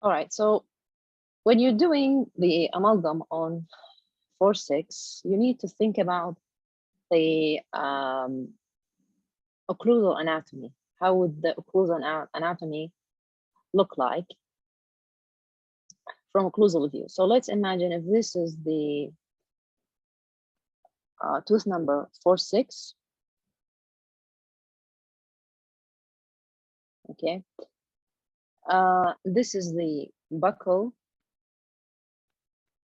All right, so when you're doing the amalgam on 4.6, you need to think about the occlusal anatomy. How would the occlusal anatomy look like from occlusal view? So let's imagine if this is the tooth number 4.6. Okay. This is the buccal,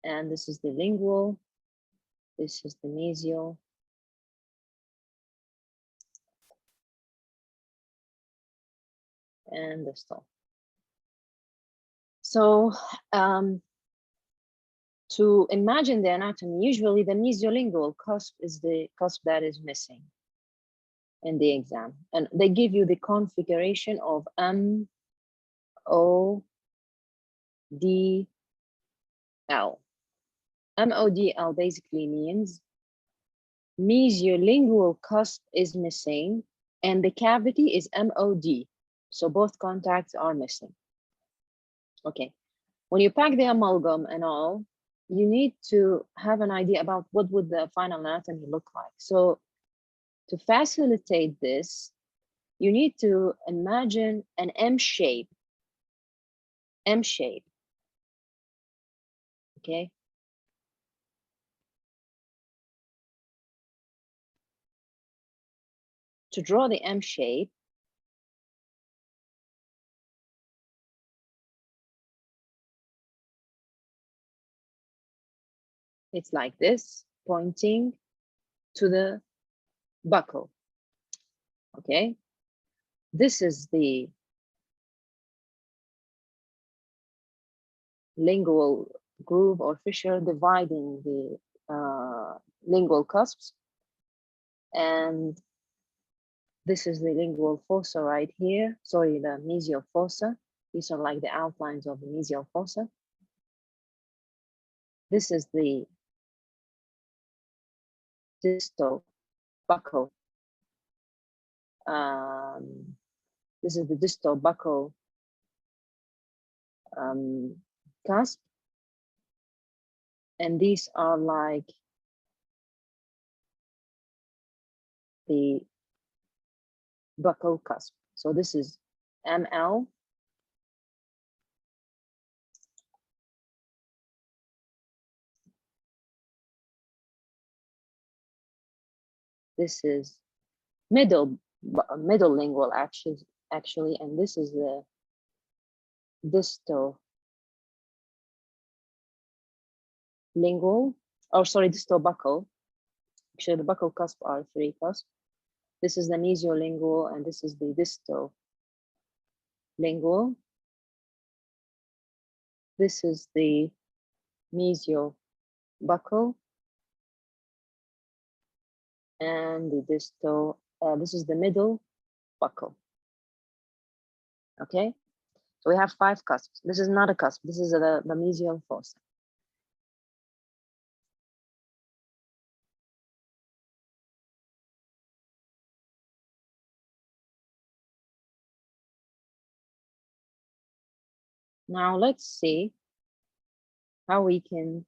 and this is the lingual. This is the mesial. And distal. So to imagine the anatomy, usually the mesiolingual cusp is the cusp that is missing in the exam. And they give you the configuration of M, O, D, L. MODL basically means mesiolingual cusp is missing and the cavity is MOD. So both contacts are missing. Okay. When you pack the amalgam and all, you need to have an idea about what would the final anatomy look like. So to facilitate this, you need to imagine an M shape. M shape. Okay. To draw the M shape, it's like this, pointing to the buccal. Okay. This is the lingual groove or fissure dividing the lingual cusps. And this is the lingual fossa right here. Sorry, the mesial fossa. These are like the outlines of the mesial fossa. This is the distal buccal. This is the distal buccal cusp. And these are like the buccal cusp. So this is ML. This is middle lingual actually, and this is the distal lingual, or sorry, distal buccal. Actually, the buccal cusp are 3 cusps. This is the mesiolingual, and this is the distal lingual. This is the mesial buccal, and the distal. This is the middle buccal. Okay, so we have 5 cusps. This is not a cusp. This is the mesial fossa. Now let's see how we can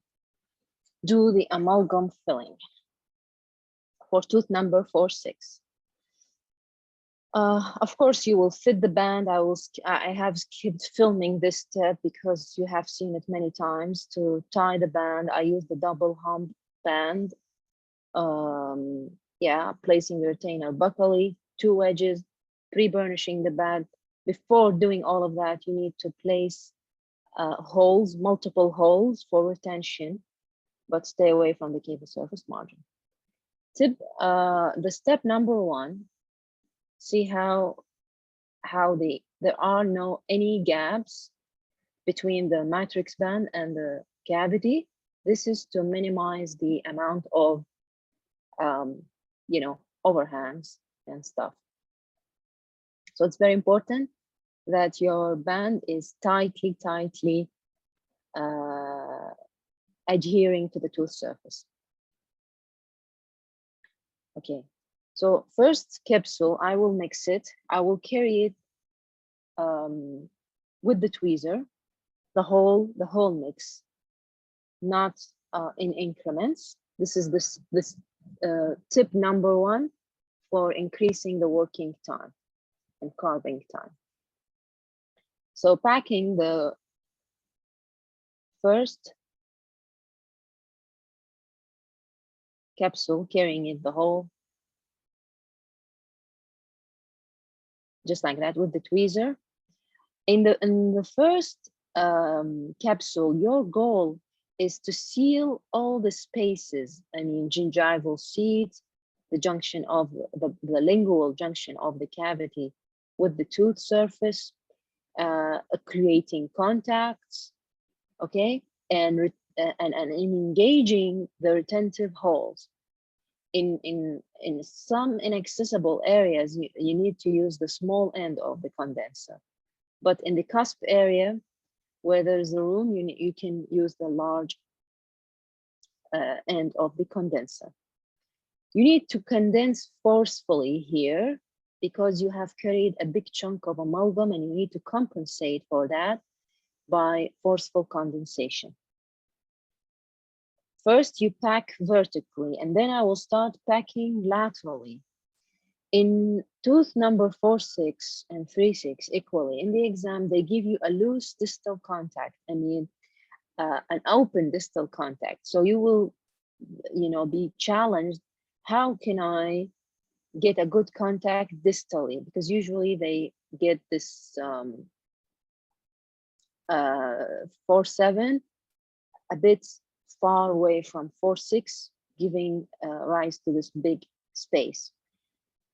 do the amalgam filling for tooth number 4.6. Of course, you will fit the band. I have skipped filming this step because you have seen it many times. To tie the band, I use the double hump band. Yeah, placing the retainer buccally, 2 wedges, pre-burnishing the band. Before doing all of that, you need to place holes, multiple holes for retention, but stay away from the cavity surface margin. Tip, the step number 1, see how there are no any gaps between the matrix band and the cavity. This is to minimize the amount of overhangs and stuff. So it's very important that your band is tightly adhering to the tooth surface. Okay, so first capsule, I will mix it. I will carry it with the tweezer. the whole mix, not in increments. This is this tip number one for increasing the working time and carving time. So packing the first capsule, carrying it the whole, just like that with the tweezer. In the first capsule, your goal is to seal all the spaces. I mean, gingival seeds, the junction of the lingual junction of the cavity with the tooth surface, creating contacts, okay, and engaging the retentive holes. In some inaccessible areas, you need to use the small end of the condenser. But in the cusp area, where there's a room, you can use the large end of the condenser. You need to condense forcefully here because you have carried a big chunk of amalgam and you need to compensate for that by forceful condensation. First, you pack vertically, and then I will start packing laterally. In tooth number 4.6 and 3.6 equally, in the exam, they give you a loose distal contact, I mean, an open distal contact. So you will, be challenged, how can I get a good contact distally? Because usually they get this 4.7 a bit far away from 4.6, giving rise to this big space.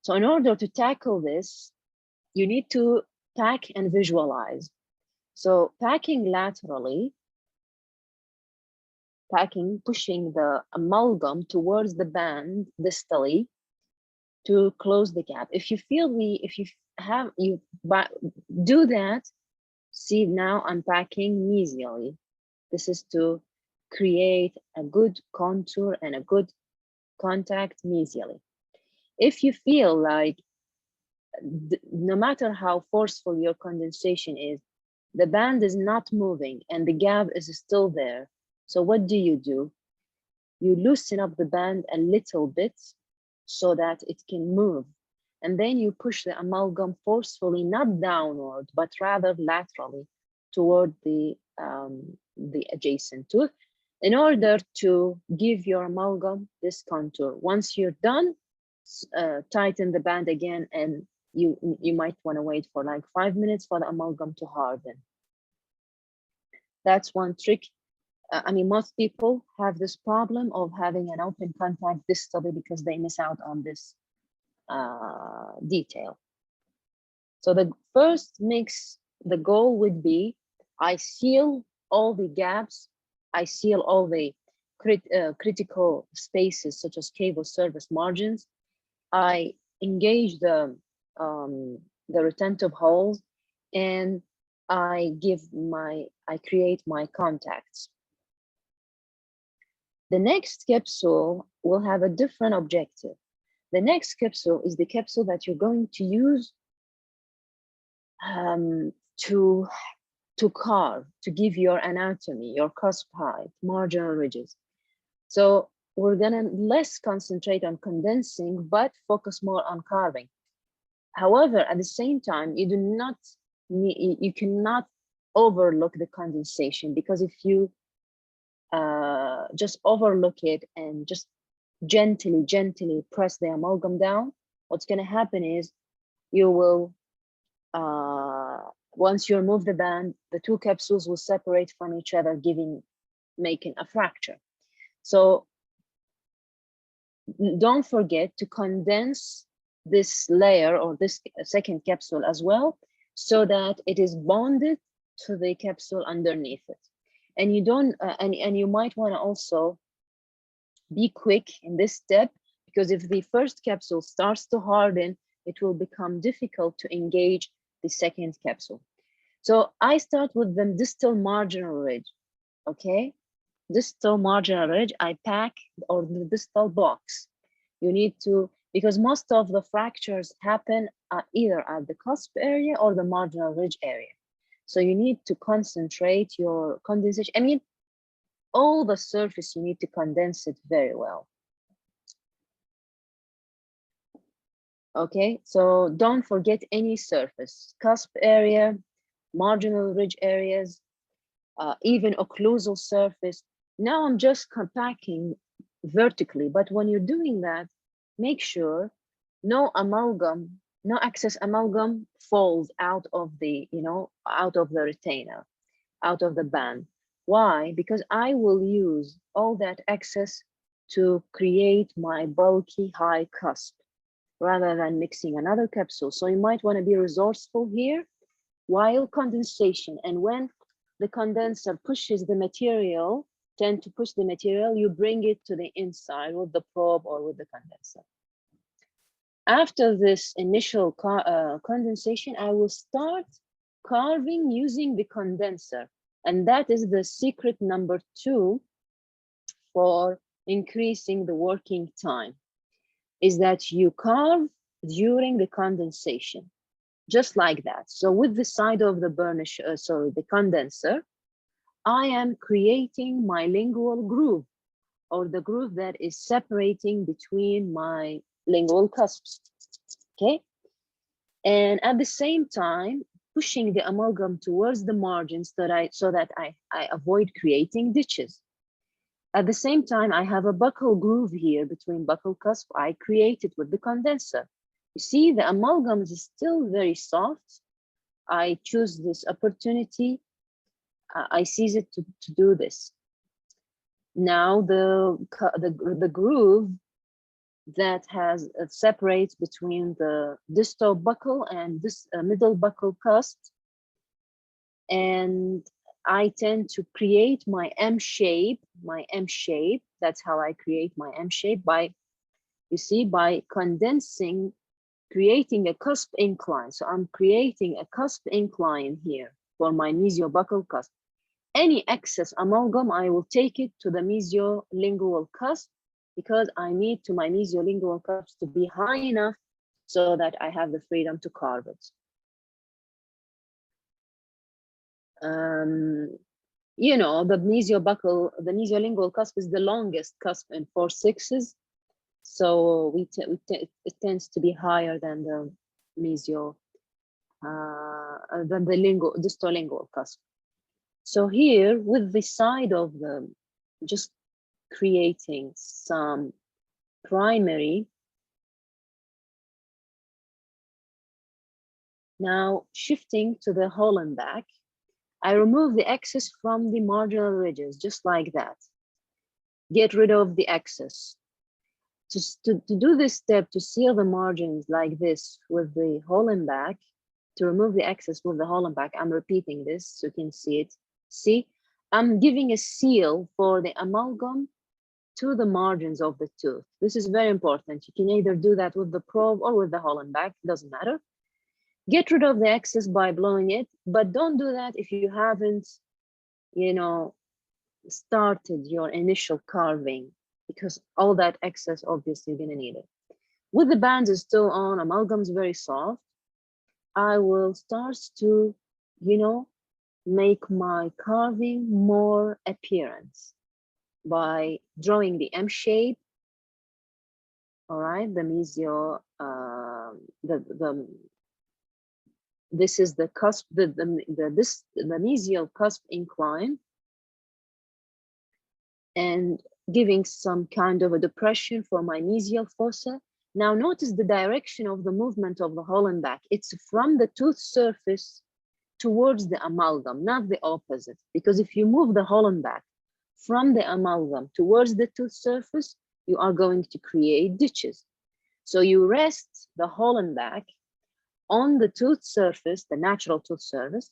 So in order to tackle this, you need to pack and visualize. So packing laterally, pushing the amalgam towards the band distally to close the gap. If you feel do that, see now I'm packing mesially. This is to create a good contour and a good contact mesially. If you feel like no matter how forceful your condensation is, the band is not moving and the gap is still there. So what do? You loosen up the band a little bit so that it can move. And then you push the amalgam forcefully, not downward, but rather laterally toward the adjacent tooth in order to give your amalgam this contour. Once you're done, tighten the band again, and you might want to wait for like 5 minutes for the amalgam to harden. That's one trick. I mean, most people have this problem of having an open contact distally because they miss out on this detail. So the first mix, the goal would be, I seal all the gaps, I seal all the critical spaces such as cable surface margins, I engage the retentive holes, and I create my contacts. The next capsule will have a different objective. The next capsule is the capsule that you're going to use to carve, to give your anatomy, your cusp height, marginal ridges. So we're gonna less concentrate on condensing, but focus more on carving. However, at the same time, you cannot overlook the condensation, because if you just overlook it and just gently press the amalgam down, what's going to happen is you will, once you remove the band, the two capsules will separate from each other, making a fracture. So don't forget to condense this layer or this second capsule as well, so that it is bonded to the capsule underneath it. And you don't, and you might want to also be quick in this step, because if the first capsule starts to harden, it will become difficult to engage the second capsule. So I start with the distal marginal ridge, okay? Distal marginal ridge, I pack, or the distal box. You need to, because most of the fractures happen either at the cusp area or the marginal ridge area. So you need to concentrate your condensation. I mean, all the surface, you need to condense it very well. Okay, so don't forget any surface, cusp area, marginal ridge areas, even occlusal surface. Now I'm just compacting vertically, but when you're doing that, make sure no amalgam, no excess amalgam falls out of the, out of the retainer, out of the band. Why? Because I will use all that excess to create my bulky high cusp rather than mixing another capsule. So you might want to be resourceful here while condensation. And when the condenser pushes the material, tend to push the material, you bring it to the inside with the probe or with the condenser. After this initial condensation, I will start carving using the condenser. And that is the secret number 2 for increasing the working time, is that you carve during the condensation, just like that. So with the side of the burnish, the condenser, I am creating my lingual groove, or the groove that is separating between my lingual cusps, okay? And at the same time, pushing the amalgam towards the margins so that I avoid creating ditches. At the same time, I have a buccal groove here between buccal cusp. I create it with the condenser. You see, the amalgam is still very soft. I choose this opportunity. I seize it to do this. Now the groove that has separates between the distal buccal and this middle buccal cusp, and I tend to create my M shape. That's how I create my M shape, by, you see, by condensing, creating a cusp incline. So I'm creating a cusp incline here for my mesiobuccal cusp. Any excess amalgam, I will take it to the mesiolingual cusp, because I need to my mesiolingual cusp to be high enough so that I have the freedom to carve it. You know, the mesiolingual cusp is the longest cusp in 4/6s. So it tends to be higher than the distolingual cusp. So here, with the side of the, just creating some primary. Now shifting to the Hollenbeck, I remove the excess from the marginal ridges, just like that. Get rid of the excess. To do this step, to seal the margins like this with the Hollenbeck, to remove the excess with the Hollenbeck, I'm repeating this so you can see it. See, I'm giving a seal for the amalgam to the margins of the tooth. This is very important. You can either do that with the probe or with the Hollenbeck, doesn't matter. Get rid of the excess by blowing it, but don't do that if you haven't, you know, started your initial carving, because all that excess, obviously you're gonna need it. With the bands is still on, amalgam's very soft, I will start to, you know, make my carving more appearance by drawing the M shape. All right, the mesio, this is the cusp, the mesial cusp incline, and giving some kind of a depression for my mesial fossa. Now notice the direction of the movement of the Hollenbeck. It's from the tooth surface towards the amalgam, not the opposite. Because if you move the Hollenbeck from the amalgam towards the tooth surface, you are going to create ditches. So you rest the Hollenbeck on the tooth surface, the natural tooth surface,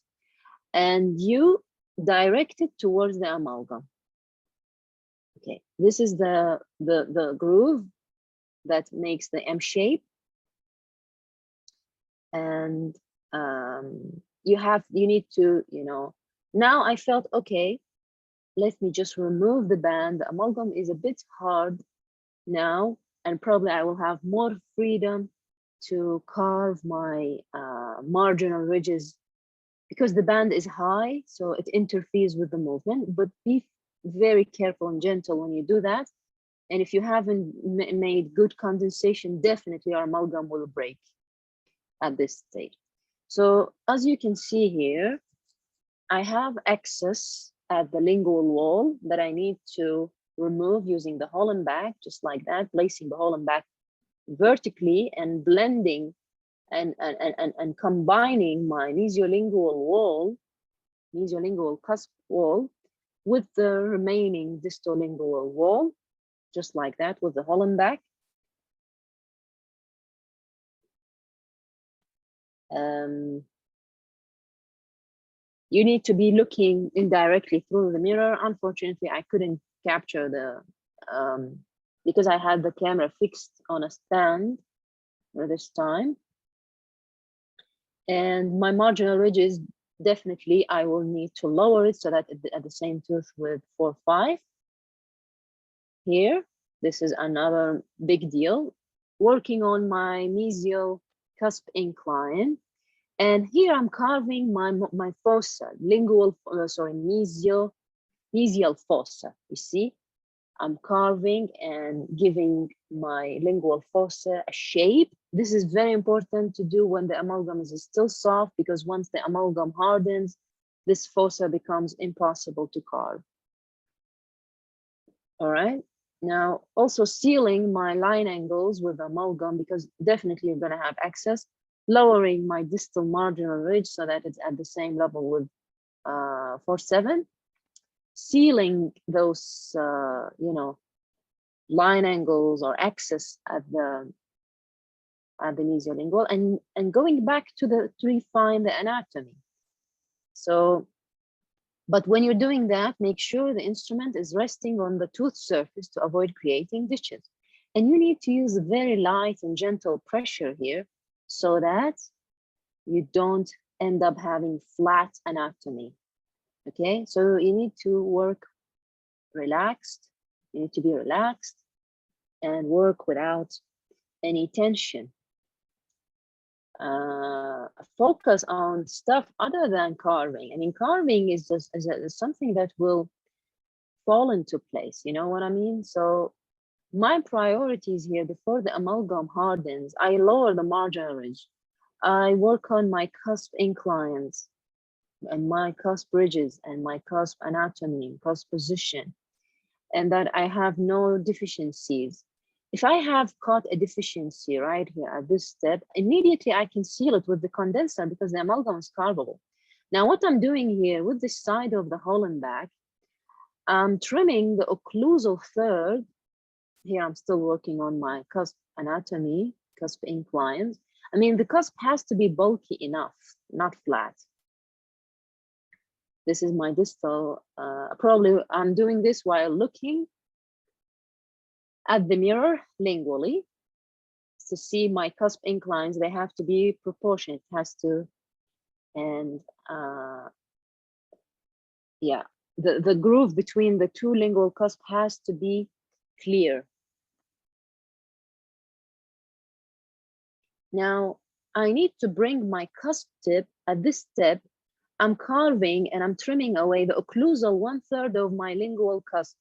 and you direct it towards the amalgam. Okay, this is the groove that makes the M shape. And you need to, you know, now I felt, okay, let me just remove the band. The amalgam is a bit hard now, and probably I will have more freedom to carve my marginal ridges because the band is high, so it interferes with the movement, but be very careful and gentle when you do that. And if you haven't made good condensation, definitely your amalgam will break at this stage. So as you can see here, I have excess at the lingual wall that I need to remove using the Hollenbach, just like that, placing the Hollenbach vertically and blending and combining my mesiolingual wall, mesiolingual cusp wall, with the remaining distolingual wall, just like that with the Hollenbach. You need to be looking indirectly through the mirror. Unfortunately, I couldn't capture the, because I had the camera fixed on a stand for this time. And my marginal ridge is definitely, I will need to lower it so that at the same tooth with 4-5. Here, this is another big deal. Working on my mesial cusp incline. And here I'm carving my fossa, lingual, mesial fossa. You see, I'm carving and giving my lingual fossa a shape. This is very important to do when the amalgam is still soft, because once the amalgam hardens, this fossa becomes impossible to carve. All right. Now, also sealing my line angles with amalgam, because definitely you're going to have excess. Lowering my distal marginal ridge so that it's at the same level with 4-7. Sealing those, you know, line angles or excess at the mesiolingual, and going back to refine the anatomy. So, but when you're doing that, make sure the instrument is resting on the tooth surface to avoid creating ditches. And you need to use a very light and gentle pressure here so that you don't end up having flat anatomy. Okay, so you need to work relaxed. You need to be relaxed and work without any tension. Focus on stuff other than carving. I mean, carving is just something that will fall into place. You know what I mean? So my priorities here, before the amalgam hardens, I lower the marginal ridge. I work on my cusp inclines and my cusp ridges and my cusp anatomy, cusp position, and that I have no deficiencies. If I have caught a deficiency right here at this step, immediately I can seal it with the condenser because the amalgam is carvable. Now, what I'm doing here with the side of the Hollenbach, I'm trimming the occlusal third. Here I'm still working on my cusp anatomy, cusp inclines. I mean, the cusp has to be bulky enough, not flat. This is my distal. Probably I'm doing this while looking at the mirror lingually to see my cusp inclines. They have to be proportionate, has to, and yeah, the groove between the two lingual cusp has to be clear. Now, I need to bring my cusp tip at this step. I'm carving and I'm trimming away the occlusal 1/3 of my lingual cusp.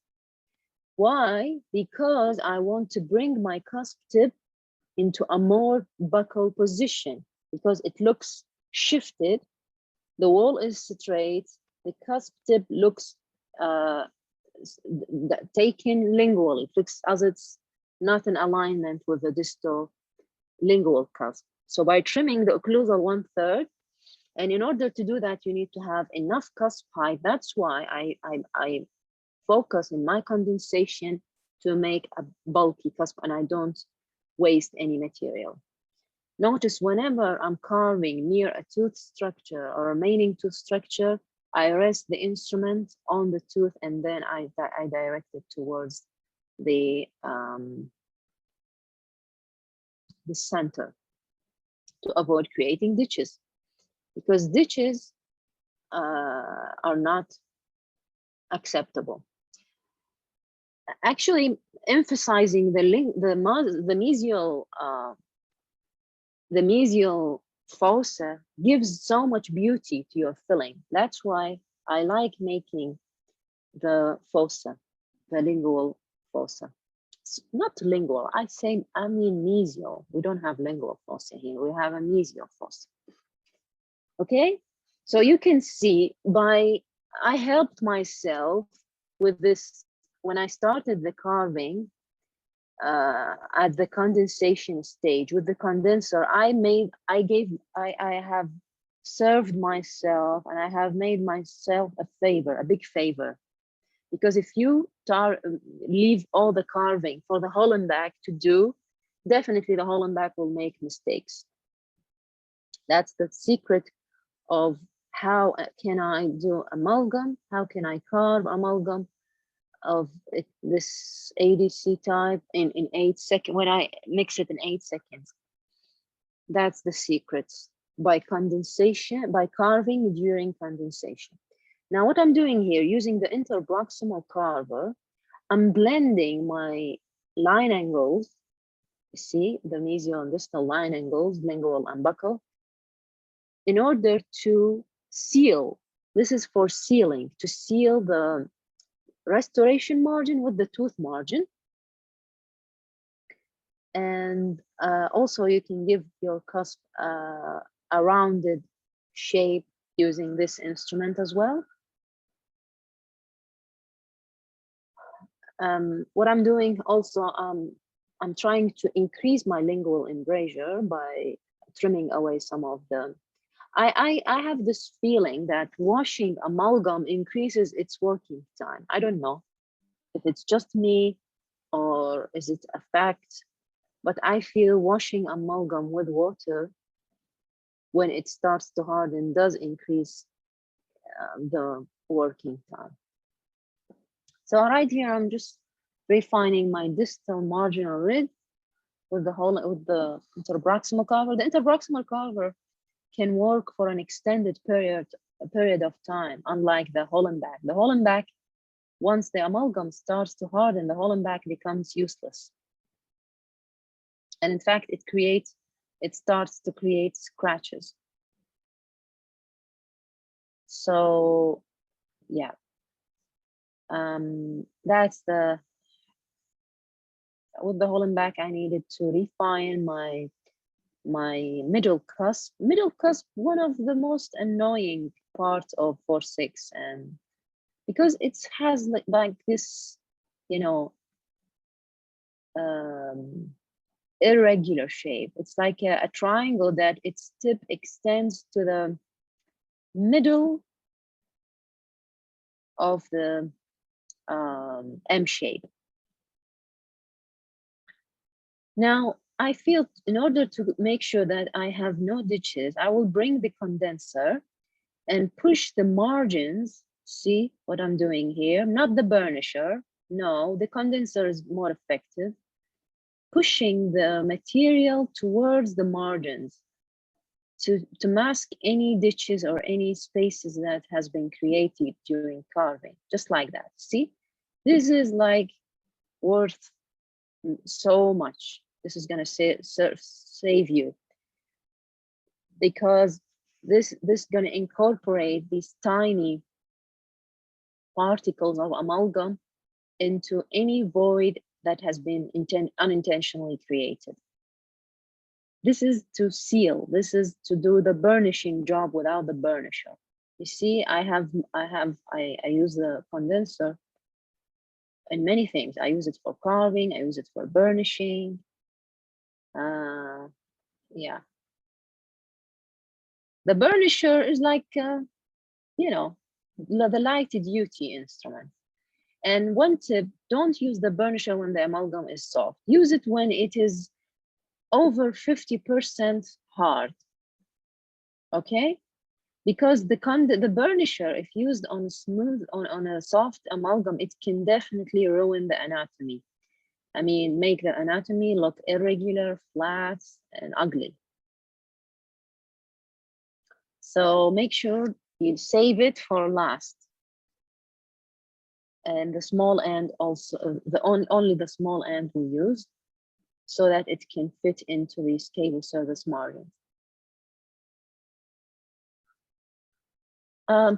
Why? Because I want to bring my cusp tip into a more buccal position, because it looks shifted. The wall is straight. The cusp tip looks taken lingually. It looks as it's not in alignment with the distal lingual cusp. So by trimming the occlusal 1/3, and in order to do that, you need to have enough cusp height. That's why I focus in my condensation to make a bulky cusp, and I don't waste any material. Notice whenever I'm carving near a tooth structure or remaining tooth structure, I rest the instrument on the tooth and then I direct it towards the center to avoid creating ditches, because ditches are not acceptable. Actually, emphasizing the mesial fossa gives so much beauty to your filling. That's why I like making the fossa, the lingual fossa. It's not lingual, I mean mesial. We don't have lingual fossa here, we have a mesial fossa. Okay, so you can see I helped myself with this when I started the carving at the condensation stage with the condenser. I have served myself and I have made myself a favor, a big favor, because if you leave all the carving for the Hollenbach to do, definitely the Hollenbach will make mistakes. That's the secret of how can I do amalgam, how can I carve amalgam of this ADC type in 8 seconds, when I mix it in 8 seconds. That's the secret, by condensation, by carving during condensation. Now what I'm doing here, using the interproximal carver, I'm blending my line angles. You see the mesial and distal line angles, lingual and buccal, in order to seal. This is for sealing, to seal the restoration margin with the tooth margin. And also you can give your cusp a rounded shape using this instrument as well. What I'm doing also, I'm trying to increase my lingual embrasure by trimming away some of the, I have this feeling that washing amalgam increases its working time. I don't know if it's just me or is it a fact, but I feel washing amalgam with water when it starts to harden does increase the working time. So right here, I'm just refining my distal marginal ridge with the interproximal carver. The interproximal carver can work for an extended period of time, unlike the Hollenbach. The Hollenbach, once the amalgam starts to harden, the Hollenbach becomes useless. And in fact, it starts to create scratches. So yeah, that's with the Hollenbach, I needed to refine my middle cusp. Middle cusp, one of the most annoying parts of 4/6, and because it has like this, you know, irregular shape. It's like a triangle that its tip extends to the middle of the M shape. Now, I feel in order to make sure that I have no ditches, I will bring the condenser and push the margins. See what I'm doing here? Not the burnisher. No, the condenser is more effective. Pushing the material towards the margins to mask any ditches or any spaces that has been created during carving, just like that. See, this is like worth so much. This is gonna save you, because this is gonna incorporate these tiny particles of amalgam into any void that has been unintentionally created. This is to seal. This is to do the burnishing job without the burnisher. You see, I use the condenser in many things. I use it for carving. I use it for burnishing. Yeah. The burnisher is like, you know, the lighted duty instrument. And one tip, don't use the burnisher when the amalgam is soft. Use it when it is over 50% hard, okay? Because the burnisher, if used on on a soft amalgam, it can definitely ruin the anatomy. I mean, make the anatomy look irregular, flat, and ugly. So make sure you save it for last. And the small end also, only the small end we use, so that it can fit into these cable service margins.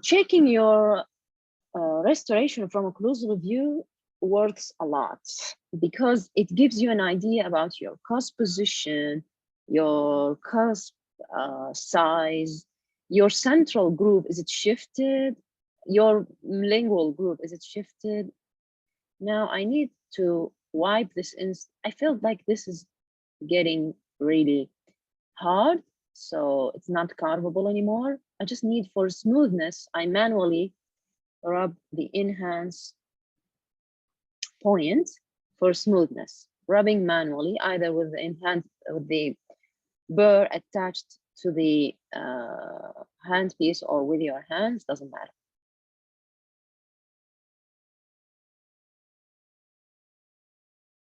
Checking your restoration from a closer view works a lot because it gives you an idea about your cusp position, your cusp size, your central groove, is it shifted? Your lingual groove, is it shifted? Now I need to wipe this in. I felt like this is getting really hard, so it's not carvable anymore. I just need for smoothness, I manually rub the enhance point for smoothness, rubbing manually either with the burr attached to the handpiece or with your hands, doesn't matter.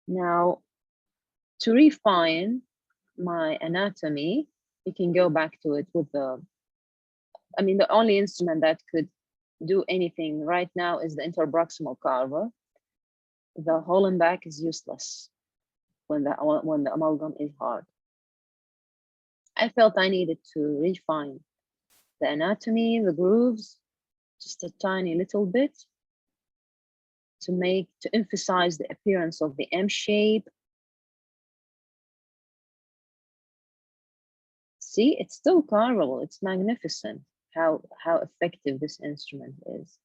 Now, to refine my anatomy, you can go back to it with the, I mean, the only instrument that could do anything right now is the interproximal carver. The hole and back is useless when the amalgam is hard. I felt I needed to refine the anatomy, the grooves, just a tiny little bit to emphasize the appearance of the M shape. See, it's still carvable. It's magnificent how effective this instrument is.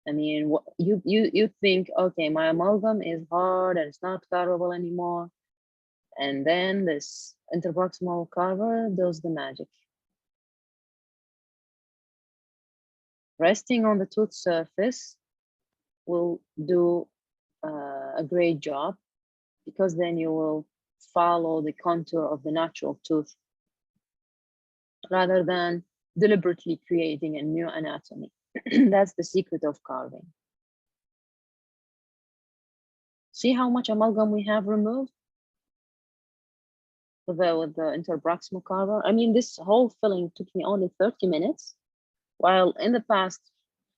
I mean, you think, okay, my amalgam is hard and it's not carvable anymore. And then this interproximal carver does the magic. Resting on the tooth surface will do a great job because then you will follow the contour of the natural tooth rather than deliberately creating a new anatomy. That's the secret of carving. See how much amalgam we have removed with the interproximal carver? I mean, this whole filling took me only 30 minutes, while in the past,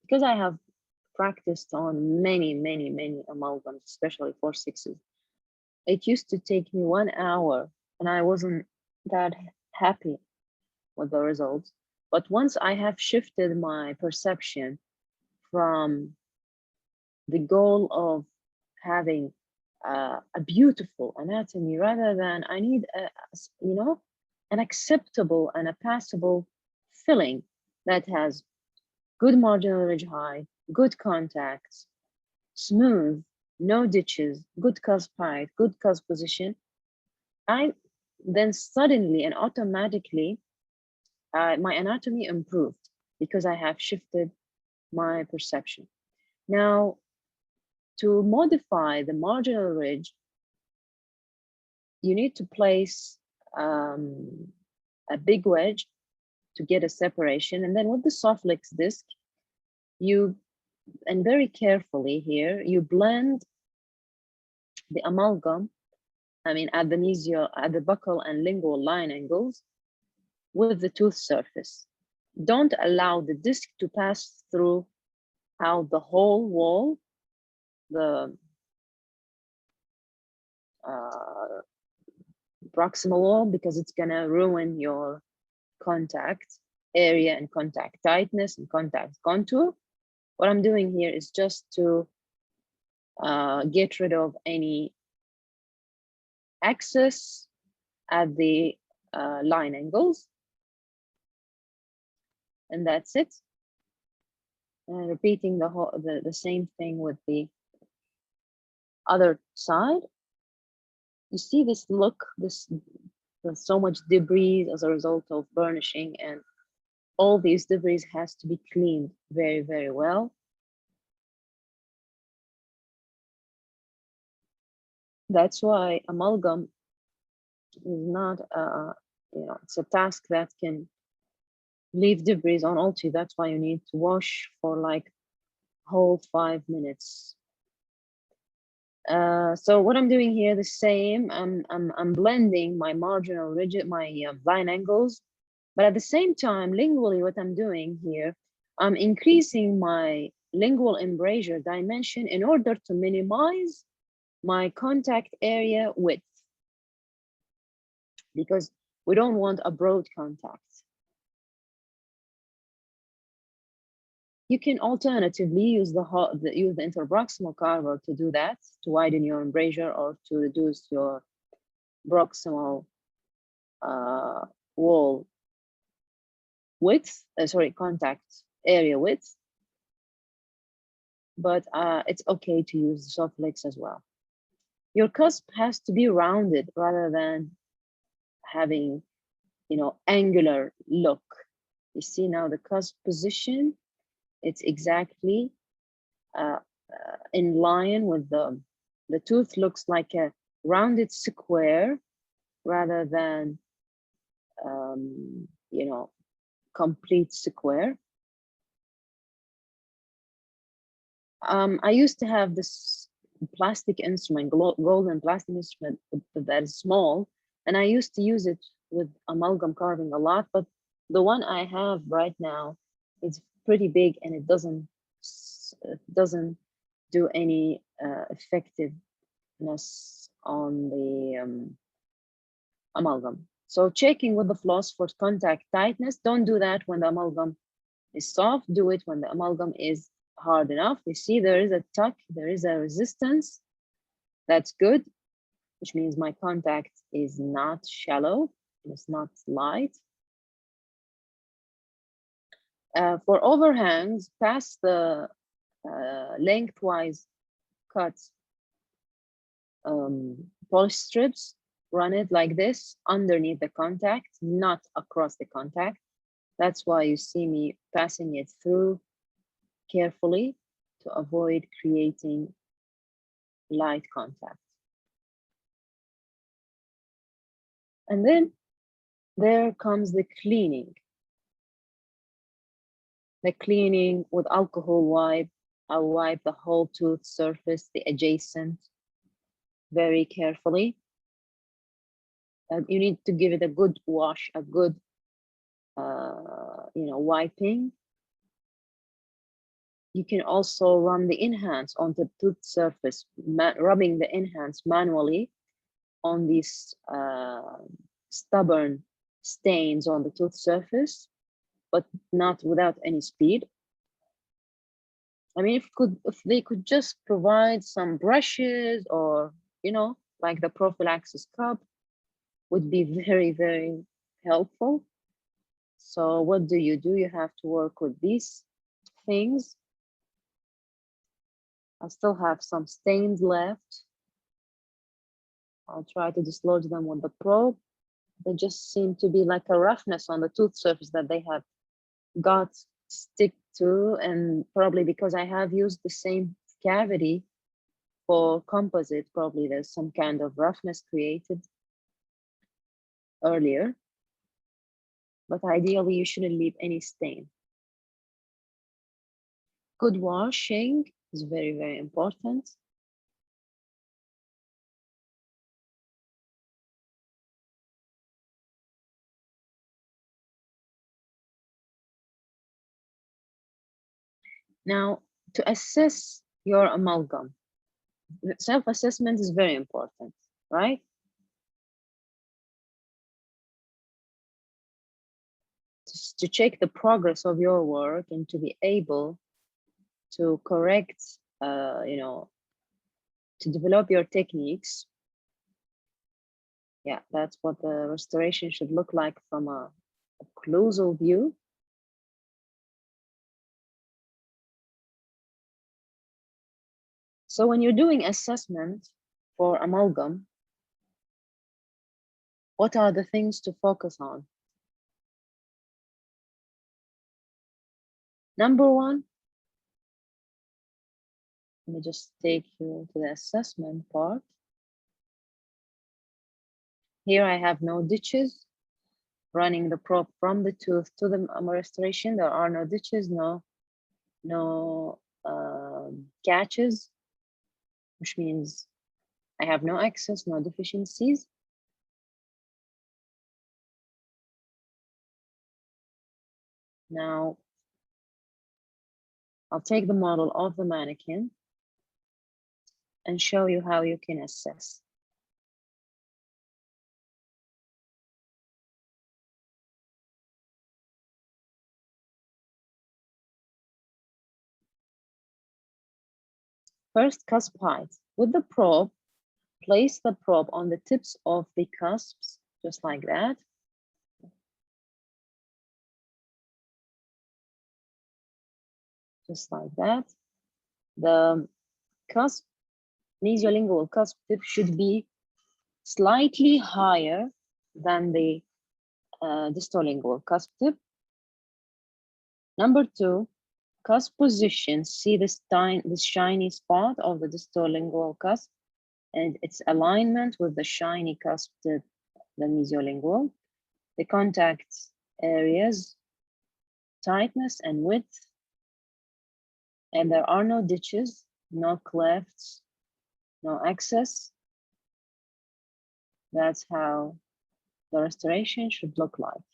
because I have practiced on many amalgams, especially 4/6s, it used to take me 1 hour and I wasn't that happy with the results. But once I have shifted my perception from the goal of having a beautiful anatomy rather than I need an acceptable and a passable filling that has good marginal ridge height, good contacts, smooth, no ditches, good cusp height, good cusp position, I then suddenly and automatically my anatomy improved because I have shifted my perception. Now, to modify the marginal ridge, you need to place a big wedge to get a separation. And then with the Soflex disc, and very carefully here, you blend the amalgam, I mean, at the buccal and lingual line angles with the tooth surface. Don't allow the disc to pass through out the whole wall, the proximal wall, because it's gonna ruin your contact area and contact tightness and contact contour. What I'm doing here is just to get rid of any excess at the line angles. And that's it. Repeating the same thing with the other side. You see this look, there's so much debris as a result of burnishing, and all these debris has to be cleaned very well. That's why amalgam is not it's a task that can leave debris on all teeth. That's why you need to wash for like whole 5 minutes. So what I'm doing here, the same. I'm blending my marginal ridge, my line angles, but at the same time, lingually, what I'm doing here, I'm increasing my lingual embrasure dimension in order to minimize my contact area width. because we don't want a broad contact. You can alternatively use the interproximal carver to do that, to widen your embrasure or to reduce your proximal wall width, contact area width. But it's okay to use the soft flex as well. Your cusp has to be rounded rather than having, angular look. You see now the cusp position, it's exactly in line with the tooth looks like a rounded square rather than, complete square. I used to have this plastic instrument, golden plastic instrument that is small, and I used to use it with amalgam carving a lot, but the one I have right now is pretty big and it doesn't do any effectiveness on the amalgam. So checking with the floss for contact tightness, don't do that when the amalgam is soft, do it when the amalgam is hard enough. You see there is a tuck, there is a resistance. That's good, which means my contact is not shallow, it's not light. For overhangs, past the lengthwise cut polish strips, run it like this underneath the contact, not across the contact. That's why you see me passing it through carefully to avoid creating light contact. And then there comes the cleaning. The cleaning with alcohol wipe. I'll wipe the whole tooth surface, the adjacent, very carefully. You need to give it a good wash, a good, wiping. You can also run the enhance on the tooth surface, rubbing the enhance manually on these stubborn stains on the tooth surface, but not without any speed. I mean, if they could just provide some brushes or, like the prophylaxis cup, would be very, very helpful. So what do? You have to work with these things. I still have some stains left. I'll try to dislodge them with the probe. They just seem to be like a roughness on the tooth surface that they have got stick to, and probably because I have used the same cavity for composite, probably there's some kind of roughness created earlier. But ideally, you shouldn't leave any stain. Good washing is very, very important. Now, to assess your amalgam, self-assessment is very important, right? To check the progress of your work and to be able to correct, to develop your techniques. Yeah, that's what the restoration should look like from a occlusal view. So when you're doing assessment for amalgam, what are the things to focus on? Number one, let me just take you to the assessment part. Here I have no ditches, running the probe from the tooth to the restoration. There are no ditches, no catches, which means I have no excess, no deficiencies. Now, I'll take the model of the mannequin and show you how you can assess. First, cusp height. With the probe, place the probe on the tips of the cusps, just like that. Just like that. The cusp, mesiolingual cusp tip should be slightly higher than the distolingual cusp tip. Number two, cusp position. See this shiny spot of the distolingual cusp and its alignment with the shiny cusp tip, the mesiolingual. The contact areas, tightness and width, and there are no ditches, no clefts, no excess. That's how the restoration should look like.